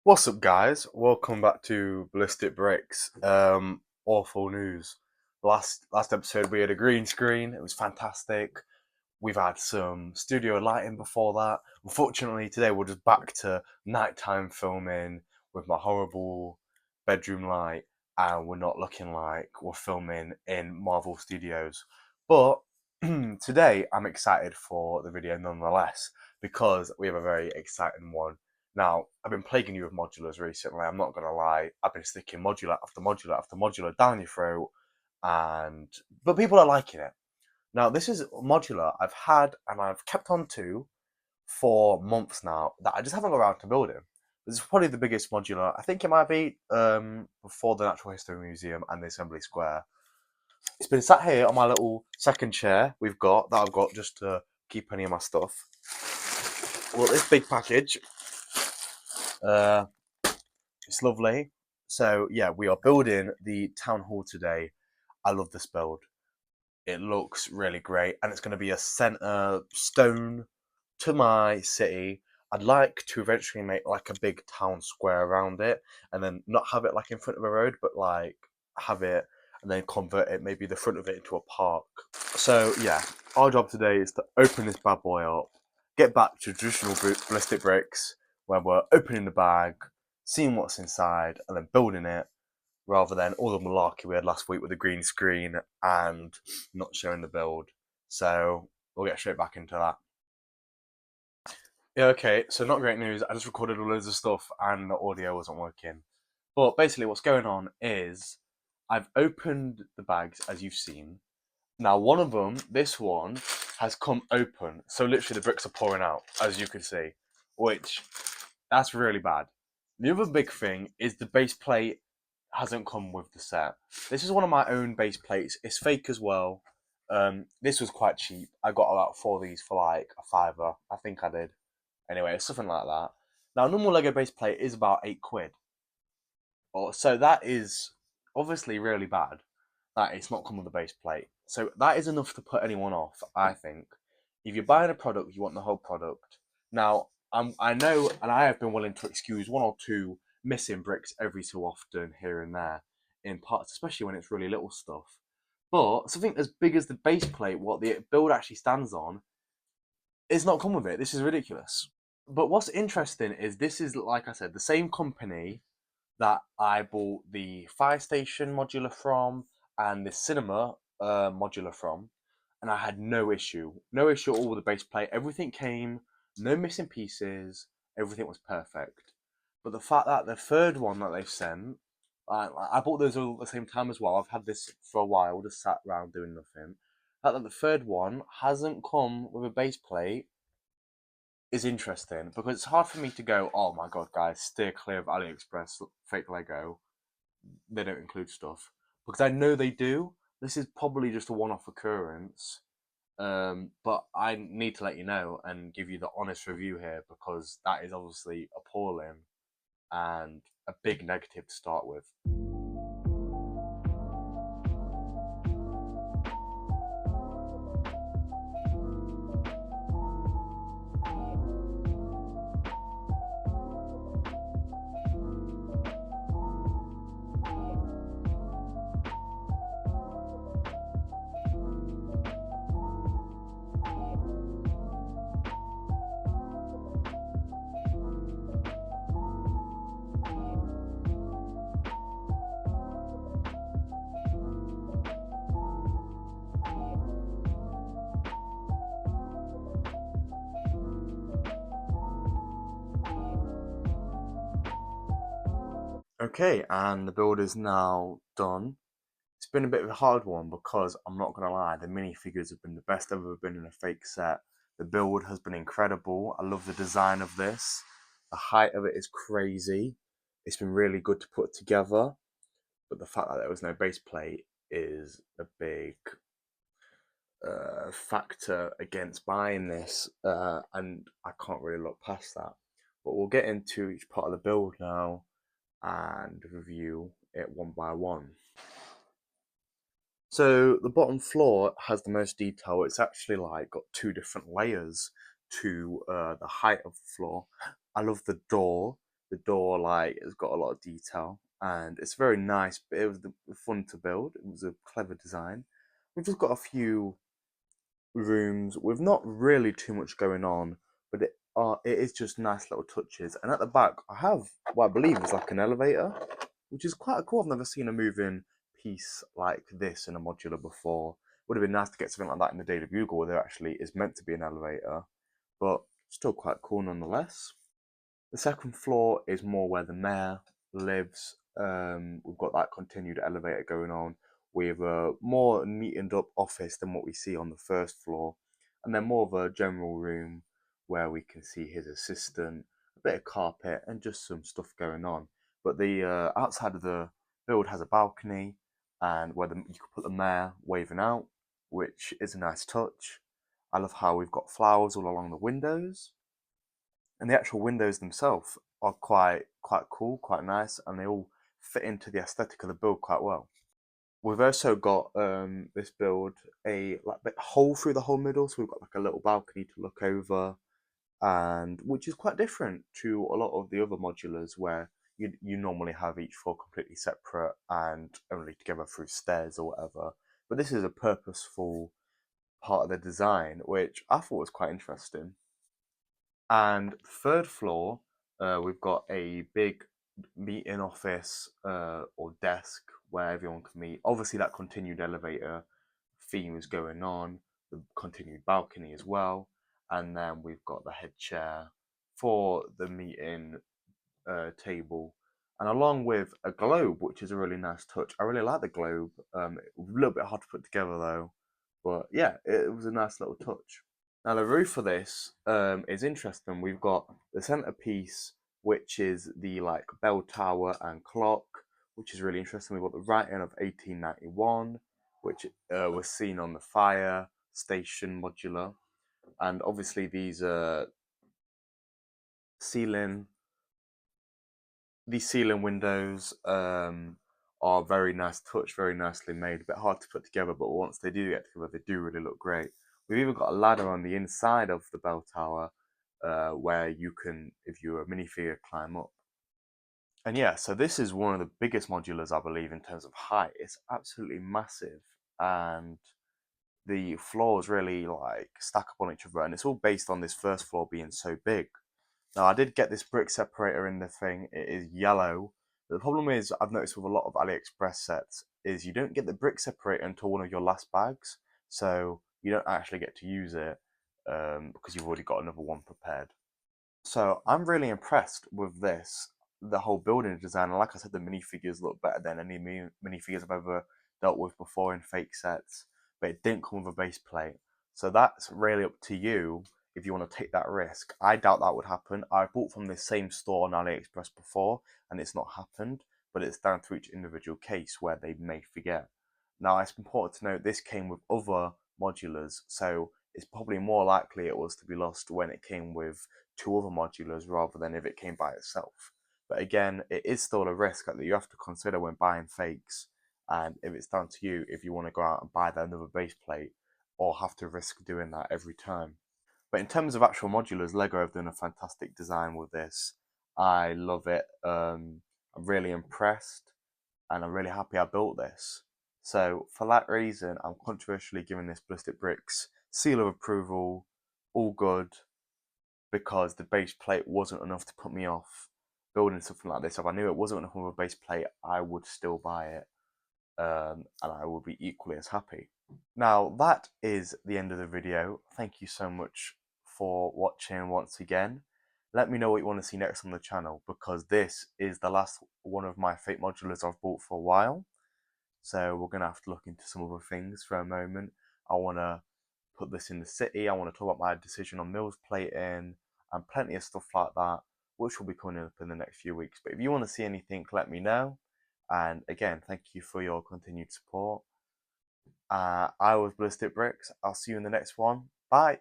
What's up, guys? Welcome back to Ballistic Bricks. Awful news. Last episode we had a green screen. It was fantastic. We've had some studio lighting before that. Unfortunately, today we're just back to nighttime filming with my horrible bedroom light, and we're not looking like we're filming in Marvel Studios. But today I'm excited for the video nonetheless because we have a very exciting one. Now, I've been plaguing you with modulars recently, I'm not gonna lie. I've been sticking modular after modular after modular down your throat, but people are liking it. Now, this is modular I've had and I've kept on to for months now that I just haven't got around to building. This is probably the biggest modular. I think it might be before the Natural History Museum and the Assembly Square. It's been sat here on my little second chair I've got just to keep any of my stuff. Well, this big package. Uh, it's lovely. So yeah, we are building the town hall today. I love this build. It looks really great, and it's going to be a center stone to my city. I'd like to eventually make like a big town square around it, and then not have it like in front of a road, but like have it and then convert it, maybe the front of it into a park. So yeah, our job today is to open this bad boy up, get back to traditional ballistic bricks, where we're opening the bag, seeing what's inside, and then building it, rather than all the malarkey we had last week with the green screen and not showing the build. So we'll get straight back into that. Yeah, okay, so not great news. I just recorded loads of stuff and the audio wasn't working. But basically, what's going on is I've opened the bags as you've seen. Now, one of them, this one, has come open. So literally, the bricks are pouring out, as you can see, which that's really bad. The other big thing is the base plate hasn't come with the set. This is one of my own base plates. It's fake as well. This was quite cheap. I got about four of these for like a fiver. I think I did. Anyway, it's something like that. Now, a normal Lego base plate is about £8. So that is obviously really bad that it's not come with a base plate. So that is enough to put anyone off, I think. If you're buying a product, you want the whole product. Now, I know, and I have been willing to excuse one or two missing bricks every so often here and there in parts, especially when it's really little stuff. But something as big as the base plate, what the build actually stands on, is not come with it. This is ridiculous. But what's interesting is this is, like I said, the same company that I bought the fire station modular from and the cinema modular from, and I had no issue at all with the base plate. Everything came, no missing pieces, everything was perfect. But the fact that the third one that they've sent, I bought those all at the same time as well. I've had this for a while, just sat around doing nothing. The fact that the third one hasn't come with a base plate is interesting because it's hard for me to go, oh my god, guys, steer clear of AliExpress fake Lego. They don't include stuff because I know they do. This is probably just a one-off occurrence, but I need to let you know and give you the honest review here because that is obviously appalling and a big negative to start with. Okay, and the build is now done. It's been a bit of a hard one because I'm not gonna lie, the minifigures have been the best I've ever been in a fake set. The build has been incredible. I love the design of this. The height of it is crazy. It's been really good to put together, but the fact that there was no base plate is a big factor against buying this, and I can't really look past that. But we'll get into each part of the build now and review it one by one. So the bottom floor has the most detail. It's actually like got two different layers to the height of the floor. I love the door. The door light has got a lot of detail, and it's very nice. But it was fun to build. It was a clever design. We've just got a few rooms with not really too much going on, but it is just nice little touches. And at the back, I have what I believe is like an elevator, which is quite cool. I've never seen a moving piece like this in a modular before. Would have been nice to get something like that in the Daily Bugle where there actually is meant to be an elevator, but still quite cool nonetheless. The second floor is more where the mayor lives. We've got that continued elevator going on with a more neatened up office than what we see on the first floor, and then more of a general room where we can see his assistant, a bit of carpet, and just some stuff going on. But the outside of the build has a balcony, and where you could put the mayor waving out, which is a nice touch. I love how we've got flowers all along the windows, and the actual windows themselves are quite cool, quite nice, and they all fit into the aesthetic of the build quite well. We've also got this build a like bit hole through the whole middle, so we've got like a little balcony to look over, and which is quite different to a lot of the other modulars where you normally have each floor completely separate and only together through stairs or whatever. But this is a purposeful part of the design, which I thought was quite interesting. And third floor, we've got a big meeting office or desk where everyone can meet. Obviously, that continued elevator theme is going on, the continued balcony as well. And then we've got the head chair for the meeting table. And along with a globe, which is a really nice touch. I really like the globe. A little bit hard to put together though. But yeah, it was a nice little touch. Now the roof for this is interesting. We've got the centerpiece, which is the like bell tower and clock, which is really interesting. We've got the writing of 1891, which was seen on the fire station modular, and obviously these ceiling ceiling windows are very nice touch, very nicely made. A bit hard to put together, but once they do get together, they do really look great. We've even got a ladder on the inside of the bell tower where you can, if you're a minifigure, climb up. And yeah, so this is one of the biggest modulars, I believe, in terms of height. It's absolutely massive, and the floors really like stack up on each other, and it's all based on this first floor being so big. Now, I did get this brick separator in the thing. It is yellow. The problem is, I've noticed with a lot of AliExpress sets, is you don't get the brick separator until one of your last bags. So you don't actually get to use it because you've already got another one prepared. So I'm really impressed with this, the whole building design. And like I said, the minifigures look better than any minifigures I've ever dealt with before in fake sets. But it didn't come with a base plate. So that's really up to you if you want to take that risk. I doubt that would happen. I bought from this same store on AliExpress before, and it's not happened. But it's down to each individual case where they may forget. Now, it's important to note this came with other modulars, so it's probably more likely it was to be lost when it came with two other modulars rather than if it came by itself. But again, it is still a risk that you have to consider when buying fakes, and if it's down to you if you want to go out and buy that another base plate or have to risk doing that every time. But in terms of actual modulars, Lego have done a fantastic design with this. I love it. I'm really impressed, and I'm really happy I built this. So for that reason, I'm controversially giving this Ballistic Bricks seal of approval, all good, because the base plate wasn't enough to put me off building something like this. If I knew it wasn't enough of a base plate, I would still buy it, and I would be equally as happy. Now that is the end of the video. Thank you so much for watching once again. Let me know what you want to see next on the channel, because this is the last one of my fake modulars I've bought for a while. So we're going to have to look into some other things for a moment. I want to put this in the city. I want to talk about my decision on Mills plating and plenty of stuff like that, which will be coming up in the next few weeks. But if you want to see anything, let me know. And again, thank you for your continued support. I was Ballistic Bricks. I'll see you in the next one. Bye.